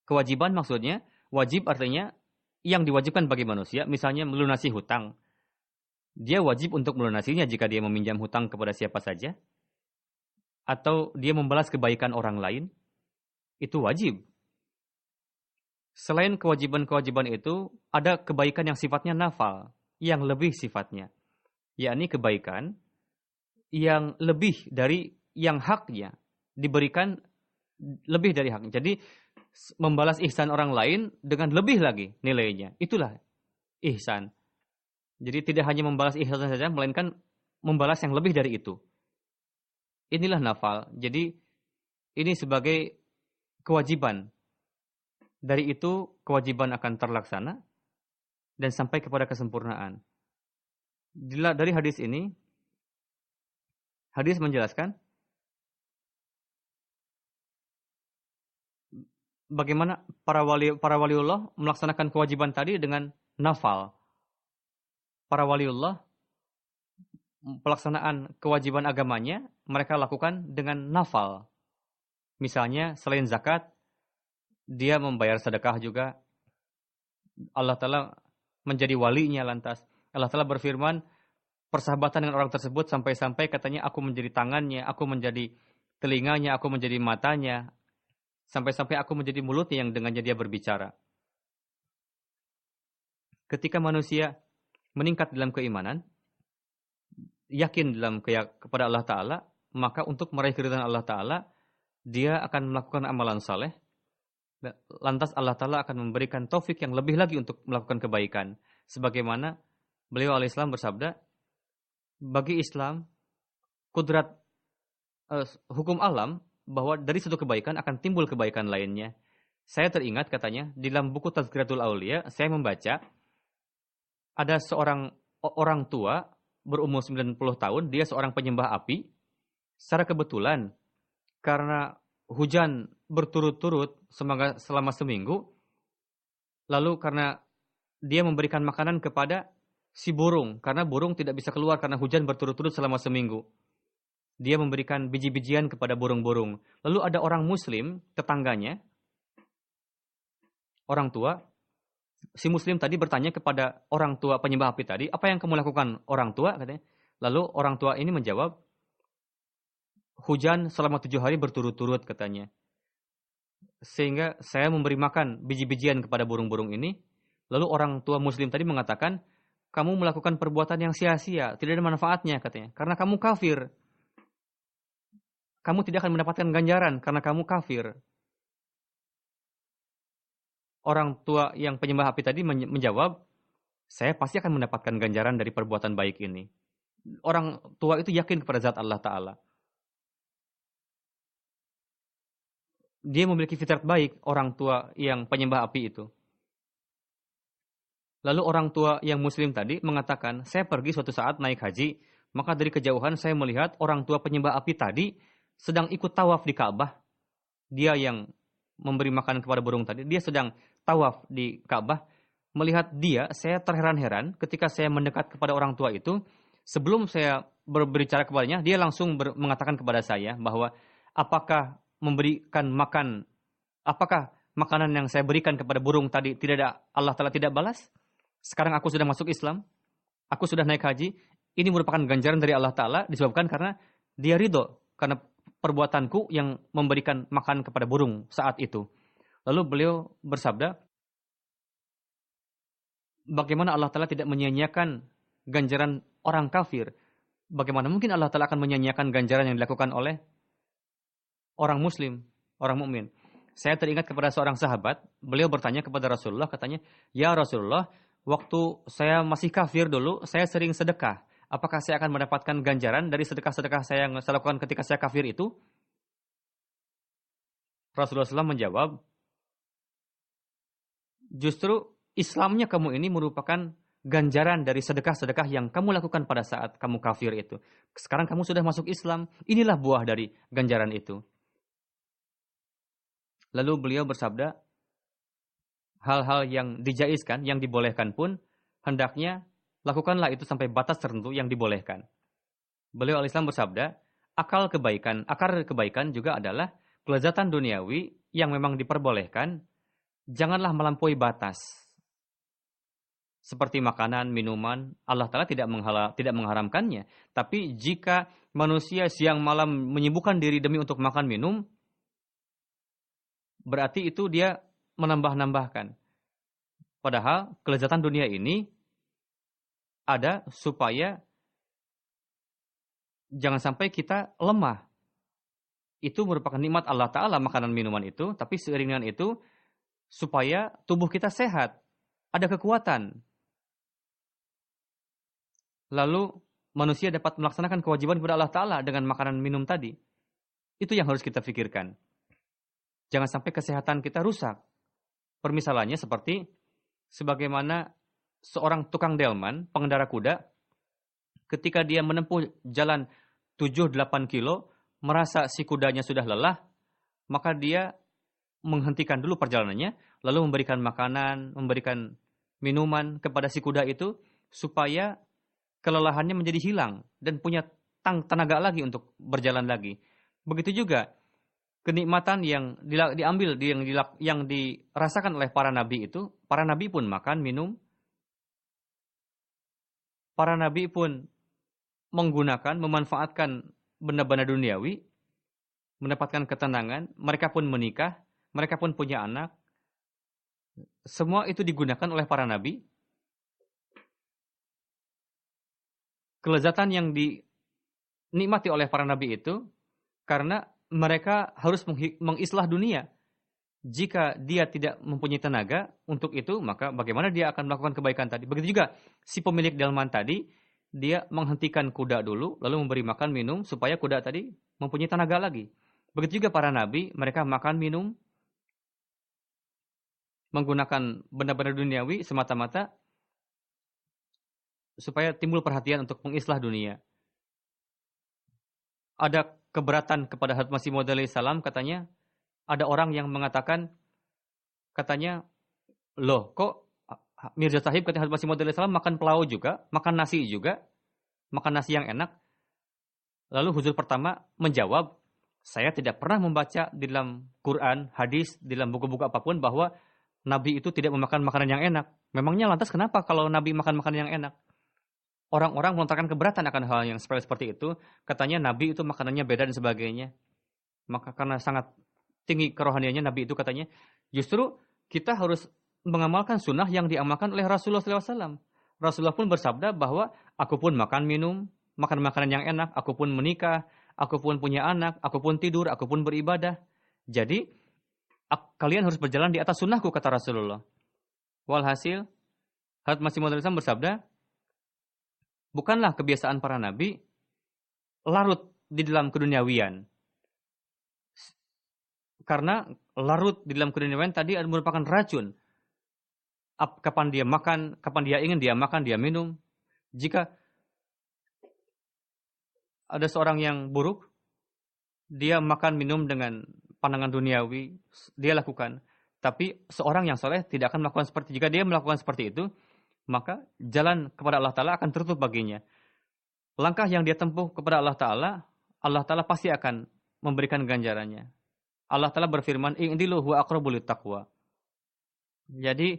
Kewajiban maksudnya, wajib artinya yang diwajibkan bagi manusia, misalnya melunasi hutang. Dia wajib untuk melunasinya jika dia meminjam hutang kepada siapa saja. Atau dia membalas kebaikan orang lain. Itu wajib. Selain kewajiban-kewajiban itu, ada kebaikan yang sifatnya nafal. Yang lebih sifatnya. Yakni kebaikan yang lebih dari yang haknya. Diberikan lebih dari haknya. Jadi, membalas ihsan orang lain dengan lebih lagi nilainya. Itulah ihsan. Jadi tidak hanya membalas ihsan saja, melainkan membalas yang lebih dari itu. Inilah nafal. Jadi ini sebagai kewajiban. Dari itu kewajiban akan terlaksana dan sampai kepada kesempurnaan. Dari hadis ini, hadis menjelaskan bagaimana para waliullah melaksanakan kewajiban tadi dengan nafal. Para waliullah pelaksanaan kewajiban agamanya mereka lakukan dengan nafal. Misalnya selain zakat, dia membayar sedekah juga. Allah Ta'ala menjadi walinya lantas. Allah Ta'ala berfirman, persahabatan dengan orang tersebut sampai-sampai katanya aku menjadi tangannya, aku menjadi telinganya, aku menjadi matanya. Sampai-sampai aku menjadi mulutnya yang dengannya dia berbicara. Ketika manusia meningkat dalam keimanan, yakin kepada Allah Ta'ala, maka untuk meraih keridhaan Allah Ta'ala, dia akan melakukan amalan saleh. Lantas Allah Ta'ala akan memberikan taufik yang lebih lagi untuk melakukan kebaikan. Sebagaimana beliau alaihissalam bersabda, bagi Islam, kudrat hukum alam, bahwa dari satu kebaikan akan timbul kebaikan lainnya. Saya teringat katanya, di dalam buku Tazkiratul Aulia, saya membaca, ada seorang orang tua berumur 90 tahun, dia seorang penyembah api. Secara kebetulan, karena hujan berturut-turut selama seminggu, lalu karena dia memberikan makanan kepada si burung, karena burung tidak bisa keluar karena hujan berturut-turut selama seminggu. Dia memberikan biji-bijian kepada burung-burung. Lalu ada orang muslim, tetangganya, orang tua. Si muslim tadi bertanya kepada orang tua penyembah api tadi, apa yang kamu lakukan orang tua? Katanya. Lalu orang tua ini menjawab, hujan selama 7 hari berturut-turut katanya. Sehingga saya memberi makan biji-bijian kepada burung-burung ini. Lalu orang tua muslim tadi mengatakan, kamu melakukan perbuatan yang sia-sia, tidak ada manfaatnya katanya. Karena kamu kafir. Kamu tidak akan mendapatkan ganjaran karena kamu kafir. Orang tua yang penyembah api tadi menjawab, saya pasti akan mendapatkan ganjaran dari perbuatan baik ini. Orang tua itu yakin kepada zat Allah Ta'ala. Dia memiliki fitrat baik, orang tua yang penyembah api itu. Lalu orang tua yang muslim tadi mengatakan, saya pergi suatu saat naik haji, maka dari kejauhan saya melihat orang tua penyembah api tadi sedang ikut tawaf di Ka'bah. Dia yang memberi makanan kepada burung tadi, dia sedang tawaf di Ka'bah. Melihat dia, saya terheran-heran ketika saya mendekat kepada orang tua itu. Sebelum saya berbicara kepadanya, dia langsung mengatakan kepada saya bahwa apakah makanan yang saya berikan kepada burung tadi Allah Ta'ala tidak balas? Sekarang aku sudah masuk Islam, aku sudah naik haji, ini merupakan ganjaran dari Allah Ta'ala disebabkan karena dia ridho, karena perbuatanku yang memberikan makan kepada burung saat itu. Lalu beliau bersabda, bagaimana Allah Ta'ala tidak menyia-nyiakan ganjaran orang kafir? Bagaimana mungkin Allah Ta'ala akan menyia-nyiakan ganjaran yang dilakukan oleh orang muslim, orang mukmin? Saya teringat kepada seorang sahabat, beliau bertanya kepada Rasulullah, katanya, ya Rasulullah, waktu saya masih kafir dulu, saya sering sedekah. Apakah saya akan mendapatkan ganjaran dari sedekah-sedekah saya yang saya lakukan ketika saya kafir itu? Rasulullah SAW menjawab, justru Islamnya kamu ini merupakan ganjaran dari sedekah-sedekah yang kamu lakukan pada saat kamu kafir itu. Sekarang kamu sudah masuk Islam, inilah buah dari ganjaran itu. Lalu beliau bersabda, hal-hal yang dijaizkan, yang dibolehkan pun, hendaknya lakukanlah itu sampai batas tertentu yang dibolehkan. Beliau al-Islam bersabda, akar kebaikan juga adalah kelezatan duniawi yang memang diperbolehkan, janganlah melampaui batas. Seperti makanan, minuman, Allah Ta'ala tidak mengharamkannya. Tapi jika manusia siang malam menyibukkan diri demi untuk makan minum, berarti itu dia menambah-nambahkan. Padahal kelezatan dunia ini ada supaya jangan sampai kita lemah. Itu merupakan nikmat Allah Ta'ala makanan minuman itu, tapi seiring dengan itu supaya tubuh kita sehat, ada kekuatan. Lalu manusia dapat melaksanakan kewajiban kepada Allah Ta'ala dengan makanan minum tadi. Itu yang harus kita pikirkan. Jangan sampai kesehatan kita rusak. Permisalannya seperti sebagaimana seorang tukang delman, pengendara kuda, ketika dia menempuh jalan 7-8 kilo, merasa si kudanya sudah lelah, maka dia menghentikan dulu perjalanannya, lalu memberikan makanan, memberikan minuman kepada si kuda itu, supaya kelelahannya menjadi hilang dan punya tenaga lagi untuk berjalan lagi. Begitu juga kenikmatan yang diambil, yang dirasakan oleh para nabi itu, para nabi pun makan, minum, para nabi pun menggunakan, memanfaatkan benda-benda duniawi, mendapatkan ketenangan, mereka pun menikah, mereka pun punya anak. Semua itu digunakan oleh para nabi. Kelezatan yang dinikmati oleh para nabi itu, karena mereka harus mengislah dunia. Jika dia tidak mempunyai tenaga untuk itu, maka bagaimana dia akan melakukan kebaikan tadi? Begitu juga si pemilik delman tadi, dia menghentikan kuda dulu, lalu memberi makan, minum, supaya kuda tadi mempunyai tenaga lagi. Begitu juga para nabi, mereka makan, minum, menggunakan benda-benda duniawi semata-mata, supaya timbul perhatian untuk mengislah dunia. Ada keberatan kepada Hadrat Masih Maud salam, katanya, ada orang yang mengatakan, katanya, loh kok Mirza Sahib katanya Hadrat Masih Maud salam makan pelau juga, makan nasi juga, makan nasi yang enak. Lalu huzur pertama menjawab, saya tidak pernah membaca di dalam Quran, hadis, di dalam buku-buku apapun bahwa Nabi itu tidak memakan makanan yang enak. Memangnya lantas kenapa kalau Nabi makan makanan yang enak? Orang-orang melontarkan keberatan akan hal yang seperti itu. Katanya Nabi itu makanannya beda dan sebagainya. Maka karena sangat tinggi kerohaniannya Nabi itu katanya, justru kita harus mengamalkan sunnah yang diamalkan oleh Rasulullah SAW. Rasulullah pun bersabda bahwa aku pun makan minum, makan makanan yang enak, aku pun menikah, aku pun punya anak, aku pun tidur, aku pun beribadah. Jadi kalian harus berjalan di atas sunnahku, kata Rasulullah. Walhasil, Hadrat Masih Maud bersabda, bukanlah kebiasaan para nabi larut di dalam keduniawian. Karena larut di dalam keduniawian tadi merupakan racun. Kapan dia makan, kapan dia ingin dia makan, dia minum. Jika ada seorang yang buruk, dia makan minum dengan pandangan duniawi, dia lakukan. Tapi seorang yang soleh tidak akan melakukan seperti, jika dia melakukan seperti itu, maka jalan kepada Allah Ta'ala akan tertutup baginya. Langkah yang dia tempuh kepada Allah Ta'ala pasti akan memberikan ganjarannya. Allah Ta'ala berfirman, "I'dilu huwa aqrabu littaqwa." Jadi,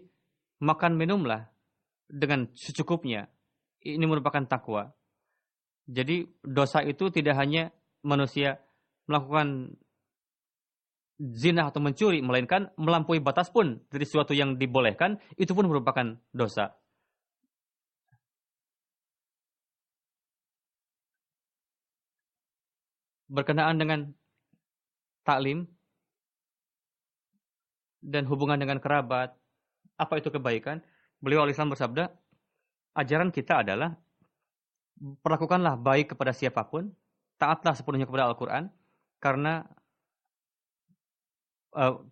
makan minumlah dengan secukupnya. Ini merupakan takwa. Jadi, dosa itu tidak hanya manusia melakukan zina atau mencuri, melainkan melampaui batas pun dari sesuatu yang dibolehkan, itu pun merupakan dosa. Berkenaan dengan taklim dan hubungan dengan kerabat, apa itu kebaikan? Beliau alaihissalam bersabda, ajaran kita adalah perlakukanlah baik kepada siapapun, taatlah sepenuhnya kepada Al-Quran, karena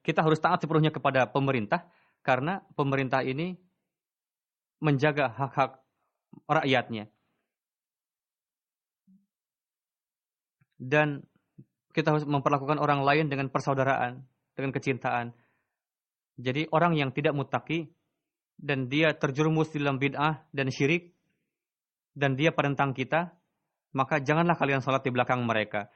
kita harus taat sepenuhnya kepada pemerintah, karena pemerintah ini menjaga hak-hak rakyatnya. Dan kita harus memperlakukan orang lain dengan persaudaraan, dengan kecintaan. Jadi orang yang tidak muttaqi dan dia terjerumus di dalam bid'ah dan syirik dan dia penentang kita, maka janganlah kalian salat di belakang mereka.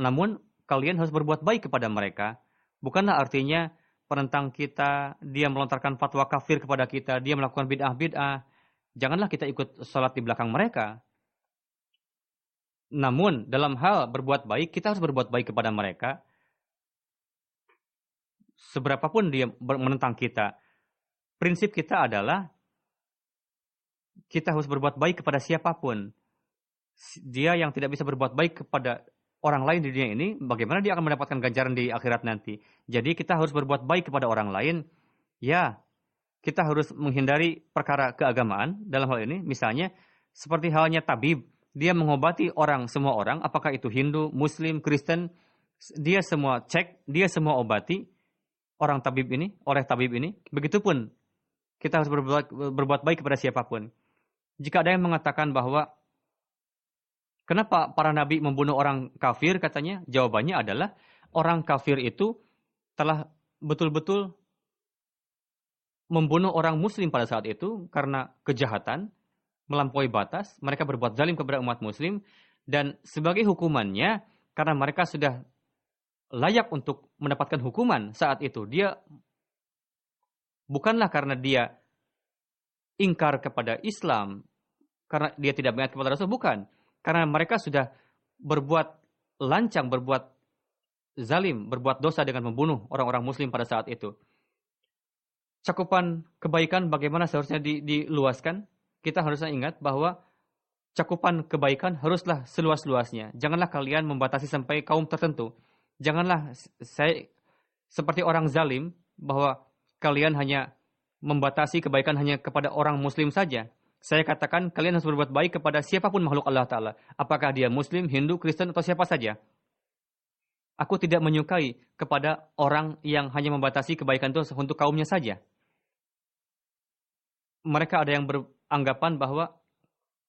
Namun kalian harus berbuat baik kepada mereka. Bukanlah artinya penentang kita, dia melontarkan fatwa kafir kepada kita, dia melakukan bid'ah-bid'ah. Janganlah kita ikut salat di belakang mereka. Namun dalam hal berbuat baik, kita harus berbuat baik kepada mereka. Seberapapun dia menentang kita, prinsip kita adalah kita harus berbuat baik kepada siapapun. Dia yang tidak bisa berbuat baik kepada orang lain di dunia ini, bagaimana dia akan mendapatkan ganjaran di akhirat nanti? Jadi kita harus berbuat baik kepada orang lain. Ya, kita harus menghindari perkara keagamaan dalam hal ini. Misalnya, seperti halnya tabib. Dia mengobati semua orang, apakah itu Hindu, Muslim, Kristen, dia semua cek, dia semua obati oleh tabib ini. Begitupun kita harus berbuat baik kepada siapapun. Jika ada yang mengatakan bahwa kenapa para nabi membunuh orang kafir, katanya jawabannya adalah orang kafir itu telah betul-betul membunuh orang muslim pada saat itu karena kejahatan, melampaui batas, mereka berbuat zalim kepada umat muslim, dan sebagai hukumannya, karena mereka sudah layak untuk mendapatkan hukuman saat itu, dia bukanlah karena dia ingkar kepada Islam, karena dia tidak mengingat kepada Rasul, bukan. Karena mereka sudah berbuat lancang, berbuat zalim, berbuat dosa dengan membunuh orang-orang muslim pada saat itu. Cakupan kebaikan bagaimana seharusnya diluaskan? Kita harusnya ingat bahwa cakupan kebaikan haruslah seluas-luasnya. Janganlah kalian membatasi sampai kaum tertentu. Janganlah saya seperti orang zalim bahwa kalian hanya membatasi kebaikan hanya kepada orang muslim saja. Saya katakan kalian harus berbuat baik kepada siapapun makhluk Allah Ta'ala. Apakah dia muslim, Hindu, Kristen, atau siapa saja. Aku tidak menyukai kepada orang yang hanya membatasi kebaikan itu untuk kaumnya saja. Mereka ada yang beranggapan bahwa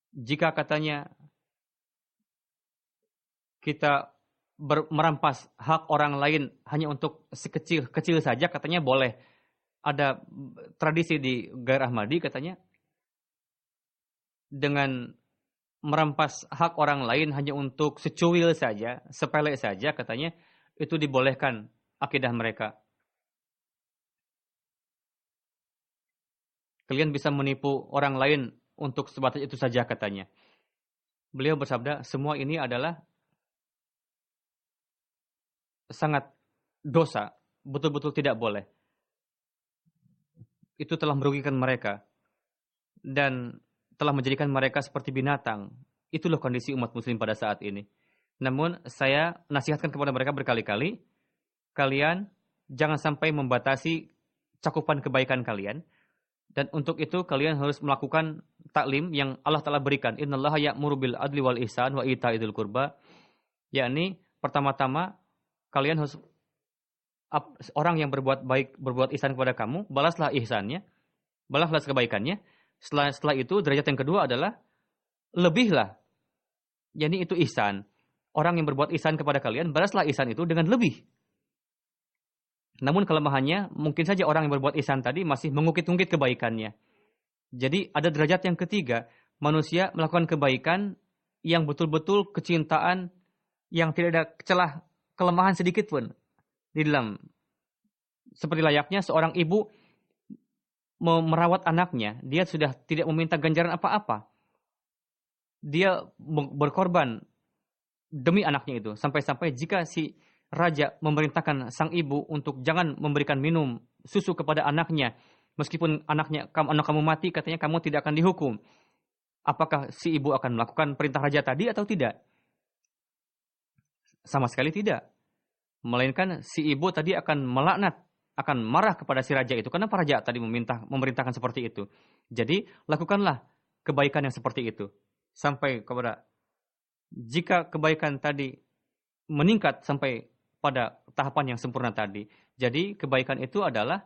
jika katanya kita merampas hak orang lain hanya untuk sekecil saja, katanya boleh. Ada tradisi di Gair Ahmadi katanya, dengan merampas hak orang lain hanya untuk secuil saja, sepele saja, katanya itu dibolehkan akidah mereka. Kalian bisa menipu orang lain untuk sebatas itu saja, katanya. Beliau bersabda, semua ini adalah sangat dosa, betul-betul tidak boleh. Itu telah merugikan mereka dan telah menjadikan mereka seperti binatang. Itulah kondisi umat muslim pada saat ini. Namun saya nasihatkan kepada mereka berkali-kali, kalian jangan sampai membatasi cakupan kebaikan kalian. Dan untuk itu kalian harus melakukan taklim yang Allah Ta'ala berikan. Innallaha ya'muru bil adli wal ihsan wa ita'idil qurba. Yakni pertama-tama kalian harus, orang yang berbuat baik, berbuat ihsan kepada kamu, balaslah ihsannya, balaslah kebaikannya. Setelah itu derajat yang kedua adalah lebihlah. Yani itu ihsan. Orang yang berbuat ihsan kepada kalian, balaslah ihsan itu dengan lebih. Namun kelemahannya, mungkin saja orang yang berbuat ihsan tadi masih mengungkit-ungkit kebaikannya. Jadi ada derajat yang ketiga, manusia melakukan kebaikan yang betul-betul kecintaan, yang tidak ada celah kelemahan sedikit pun. di dalam seperti layaknya seorang ibu merawat anaknya, dia sudah tidak meminta ganjaran apa-apa. Dia berkorban demi anaknya itu. Sampai-sampai jika si raja memerintahkan sang ibu untuk jangan memberikan minum susu kepada anaknya, meskipun anak kamu mati, katanya kamu tidak akan dihukum. Apakah si ibu akan melakukan perintah raja tadi atau tidak? Sama sekali tidak. Melainkan si ibu tadi akan melaknat, akan marah kepada si raja itu. Kenapa raja tadi memerintahkan seperti itu? Jadi, lakukanlah kebaikan yang seperti itu. Sampai kepada, jika kebaikan tadi meningkat sampai pada tahapan yang sempurna tadi. Jadi, kebaikan itu adalah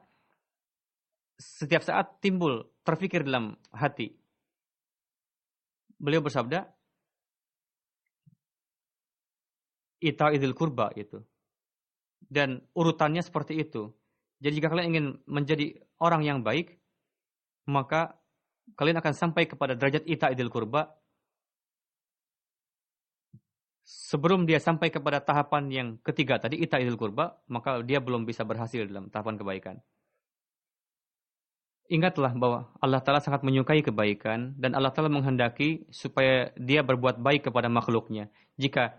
setiap saat timbul, terfikir dalam hati. Beliau bersabda, ita idil kurba itu. Dan urutannya seperti itu. Jadi jika kalian ingin menjadi orang yang baik, maka kalian akan sampai kepada derajat ita idil kurba. Sebelum dia sampai kepada tahapan yang ketiga tadi, ita idil kurba, maka dia belum bisa berhasil dalam tahapan kebaikan. Ingatlah bahwa Allah Ta'ala sangat menyukai kebaikan, dan Allah Ta'ala menghendaki supaya dia berbuat baik kepada makhluknya. Jika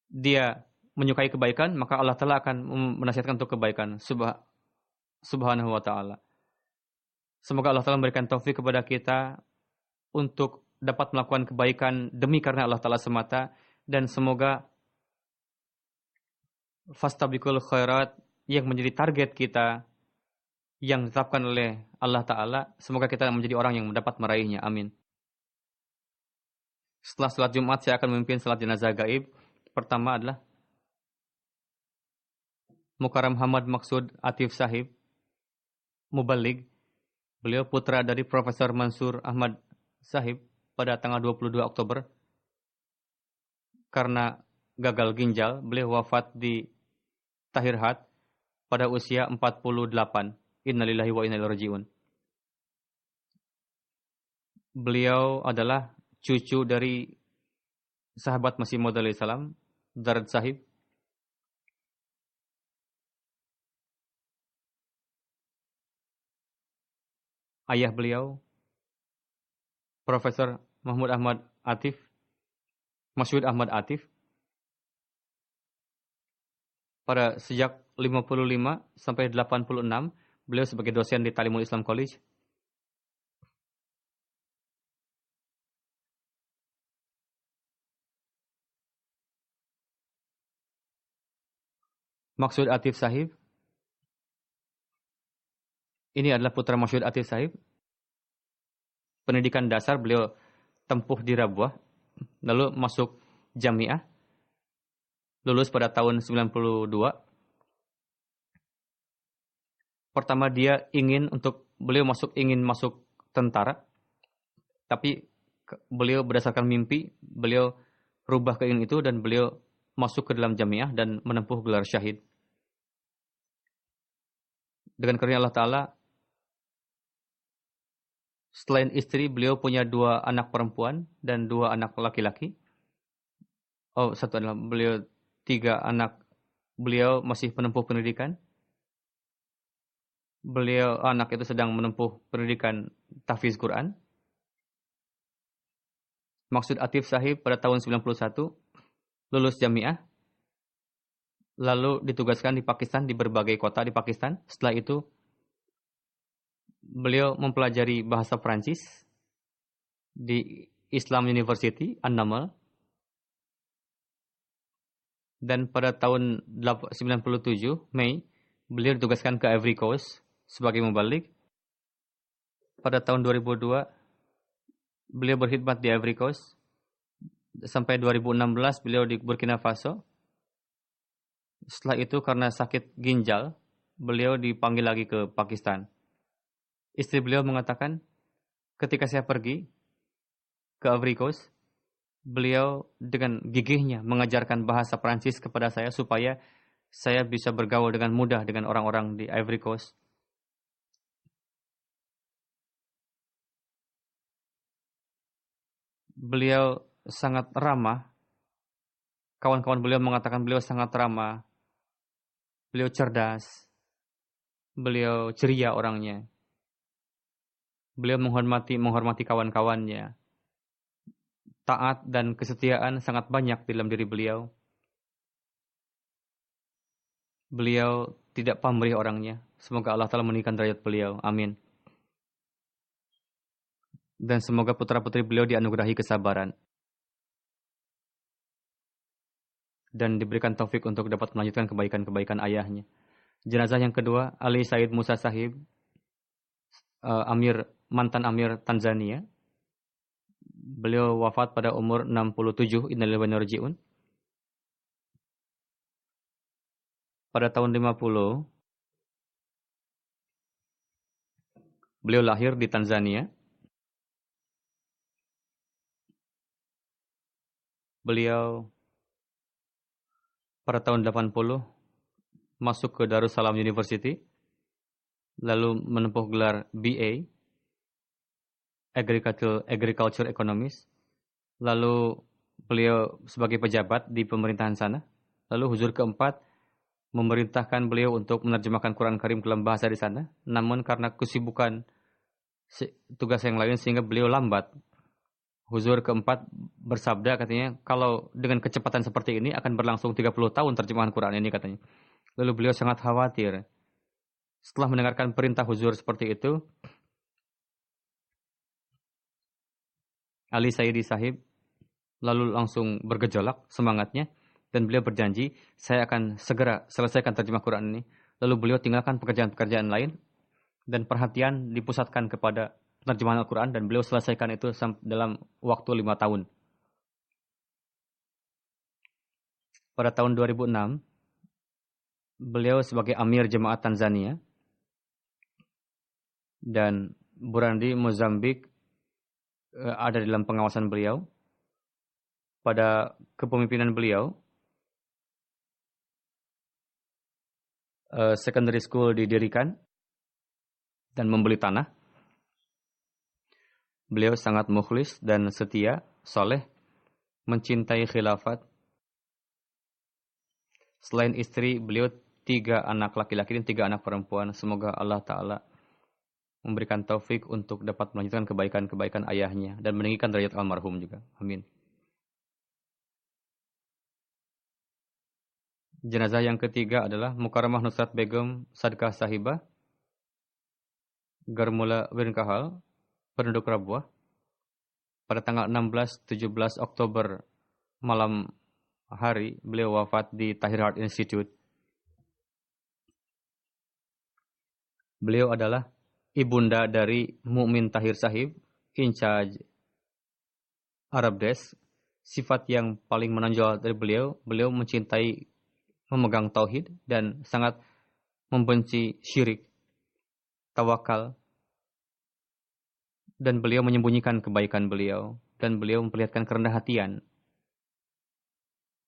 dia menyukai kebaikan, maka Allah Ta'ala akan menasihatkan untuk kebaikan. Subhanahu wa ta'ala. Semoga Allah Ta'ala memberikan taufik kepada kita untuk dapat melakukan kebaikan demi karena Allah Ta'ala semata. Dan semoga fastabiqul khairat yang menjadi target kita yang ditetapkan oleh Allah Ta'ala, semoga kita menjadi orang yang dapat meraihnya. Amin. Setelah salat Jumat, saya akan memimpin salat jenazah gaib. Pertama adalah Mukarram Hamad Maksud Atif Sahib, Mubalig. Beliau putra dari Profesor Mansur Ahmad Sahib pada tanggal 22 Oktober. Karena gagal ginjal, beliau wafat di Tahirhat pada usia 48. Innalillahi wa inna ilaihi raji'un. Beliau adalah cucu dari sahabat Masih Maud alaihi salam, Darad Sahib. Ayah beliau, Profesor Mahmud Ahmad Atif, Masyhud Ahmad Atif. Pada sejak 55 sampai 86, beliau sebagai dosen di Talimul Islam College. Maksud Atif Sahib. Ini adalah putra Maksud Atif Sahib. Pendidikan dasar beliau tempuh di Rabuah, lalu masuk Jamiah. Lulus pada tahun 92. Pertama dia ingin masuk tentara. Tapi beliau berdasarkan mimpi, beliau rubah keinginan itu dan beliau masuk ke dalam Jamiah dan menempuh gelar syahid. Dengan karunia Allah Ta'ala, selain istri, beliau punya 2 anak perempuan dan 2 anak laki-laki. Satu adalah beliau 3 anak beliau masih menempuh pendidikan. Beliau anak itu sedang menempuh pendidikan tahfiz Quran. Maksud Atif Sahib pada tahun 91 lulus Jamiah. Lalu ditugaskan di Pakistan, di berbagai kota di Pakistan. Setelah itu beliau mempelajari bahasa Prancis di Islam University, An-Namal. Dan pada tahun 97 Mei, beliau ditugaskan ke Ivory Coast sebagai mubalik. Pada tahun 2002, beliau berkhidmat di Ivory Coast. Sampai 2016, beliau di Burkina Faso. Setelah itu karena sakit ginjal, beliau dipanggil lagi ke Pakistan. Istri beliau mengatakan, ketika saya pergi ke Ivory Coast, beliau dengan gigihnya mengajarkan bahasa Prancis kepada saya supaya saya bisa bergaul dengan mudah dengan orang-orang di Ivory Coast. Beliau sangat ramah. Kawan-kawan beliau mengatakan beliau sangat ramah. Beliau cerdas, beliau ceria orangnya. Beliau menghormati kawan-kawannya. Taat dan kesetiaan sangat banyak dalam diri beliau. Beliau tidak pamrih orangnya. Semoga Allah Ta'ala meninggikan derajat beliau. Amin. Dan semoga putra-putri beliau dianugerahi kesabaran. Dan diberikan taufik untuk dapat melanjutkan kebaikan-kebaikan ayahnya. Jenazah yang kedua, Ali Said Musa Sahib, mantan Amir Tanzania. Beliau wafat pada umur 67, innalillahi wa inna ilaihi raji'un. Pada tahun 50, beliau lahir di Tanzania. Beliau pada tahun 80 masuk ke Darussalam University, lalu menempuh gelar BA, Agriculture Economist. Lalu beliau sebagai pejabat di pemerintahan sana. Lalu huzur keempat memerintahkan beliau untuk menerjemahkan Quran Karim ke dalam bahasa di sana. Namun karena kesibukan tugas yang lain sehingga beliau lambat. Huzur keempat bersabda katanya, kalau dengan kecepatan seperti ini akan berlangsung 30 tahun terjemahan Quran ini katanya. Lalu beliau sangat khawatir. Setelah mendengarkan perintah huzur seperti itu, Ali Saidi Sahib lalu langsung bergejolak semangatnya dan beliau berjanji, saya akan segera selesaikan terjemah Quran ini. Lalu beliau tinggalkan pekerjaan-pekerjaan lain dan perhatian dipusatkan kepada terjemahan Al-Quran dan beliau selesaikan itu dalam waktu 5 tahun. Pada tahun 2006, beliau sebagai Amir Jemaat Tanzania dan Burandi Mozambik ada dalam pengawasan beliau. Pada kepemimpinan beliau, secondary school didirikan dan membeli tanah. Beliau sangat mukhlis dan setia, soleh, mencintai khilafat. Selain istri, beliau 3 anak laki-laki dan 3 anak perempuan. Semoga Allah Ta'ala memberikan taufik untuk dapat melanjutkan kebaikan-kebaikan ayahnya dan meninggikan derajat almarhum juga. Amin. Jenazah yang ketiga adalah Mukarramah Nusrat Begum Sadqah Sahibah, Garmula Winkahal, penduduk Rabuah. Pada tanggal 16-17 Oktober malam hari, beliau wafat di Tahir Heart Institute. Beliau adalah ibunda dari Mu'min Tahir Sahib, in charge Arab Desk. Sifat yang paling menonjol dari beliau mencintai memegang tauhid dan sangat membenci syirik, tawakal. Dan beliau menyembunyikan kebaikan beliau dan beliau memperlihatkan kerendahan hatian.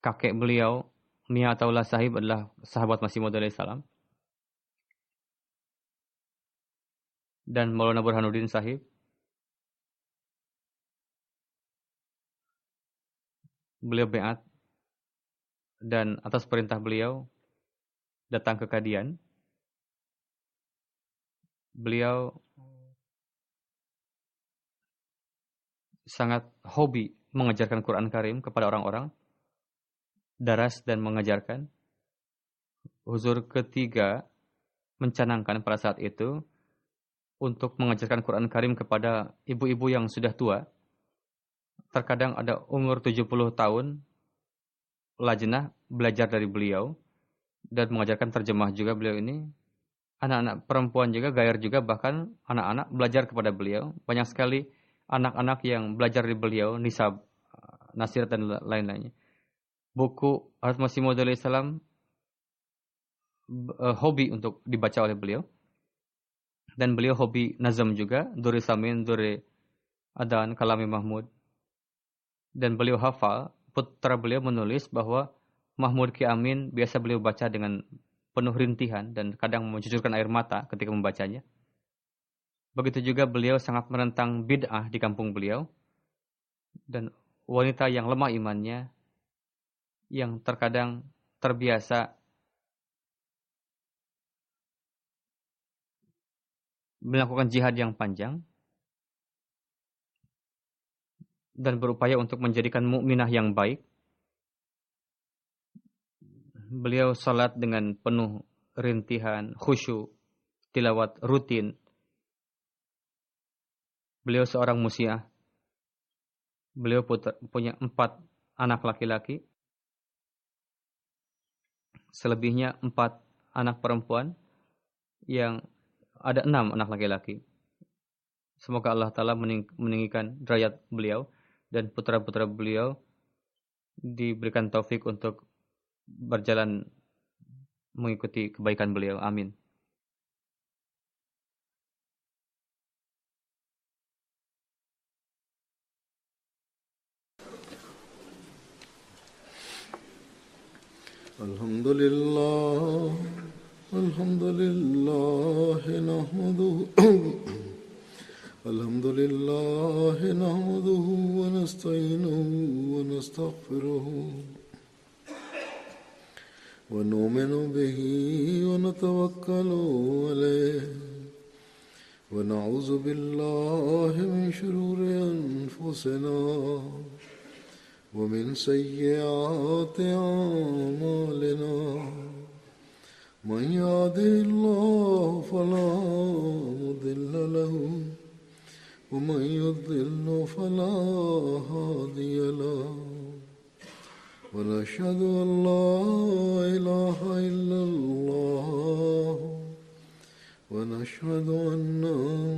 Kakek beliau, Mia Ataullah Sahib, adalah sahabat Masih Maud alaihi salam. Dan Maulana Burhanuddin Sahib, beliau beat dan atas perintah beliau datang ke Kadian. Beliau sangat hobi mengajarkan Quran Karim kepada orang-orang, daras dan mengajarkan. Huzur ketiga mencanangkan pada saat itu untuk mengajarkan Quran Karim kepada ibu-ibu yang sudah tua. Terkadang ada umur 70 tahun, lajnah belajar dari beliau dan mengajarkan terjemah juga beliau ini. Anak-anak perempuan juga, gair juga, bahkan anak-anak belajar kepada beliau. Banyak sekali anak-anak yang belajar dari beliau, nisab, nasirat dan lain-lainnya. Buku Hazrat Masih Maud alaihi salam hobi untuk dibaca oleh beliau. Dan beliau hobi nazam juga, Duri Samin, Duri Adan, Kalami Mahmud. Dan beliau hafal, putra beliau menulis bahwa Mahmud Ki Amin biasa beliau baca dengan penuh rintihan dan kadang mencucurkan air mata ketika membacanya. Begitu juga beliau sangat menentang bid'ah di kampung beliau. Dan wanita yang lemah imannya, yang terkadang terbiasa melakukan jihad yang panjang dan berupaya untuk menjadikan mukminah yang baik. Beliau salat dengan penuh rintihan, khusyuk, tilawat rutin. Beliau seorang musiah. Beliau punya 4 anak laki-laki. Selebihnya 4 anak perempuan, yang ada 6 anak laki-laki. Semoga Allah Ta'ala meninggikan derajat beliau dan putra-putra beliau diberikan taufik untuk berjalan mengikuti kebaikan beliau. Amin. Alhamdulillah, alhamdulillah, nahmaduhu alhamdulillah, nahmaduhu wa nasta'inuhu wa nastaghfiruhu wa nu'minu bihi wa natawakkalu alayhi wa na'udzu billahi min shururi anfusina ومن سيئات أعمالنا من يهده الله فلا مضل له ومن يضلل فلا هادي له ونشهد أن لا إله إلا الله ونشهد أن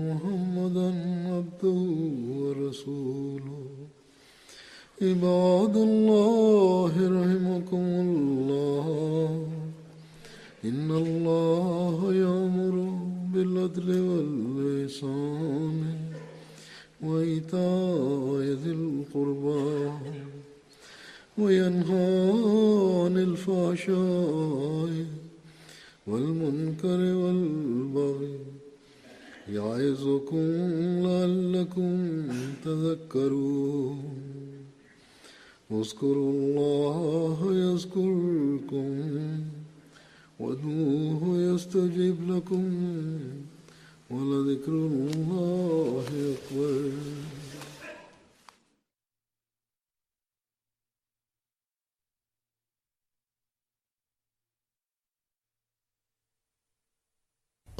محمدا عبده ورسوله عباد الله رحمكم الله إن الله يأمر بالعدل والإحسان وإيتاء ذي القربى وينهى عن الفحشاء والمنكر والبغي يعظكم لعلكم تذكرون اذكروا الله يذكركم وادعوه يستجب لكم ولذكر الله أكبر.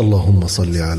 اللهم صل على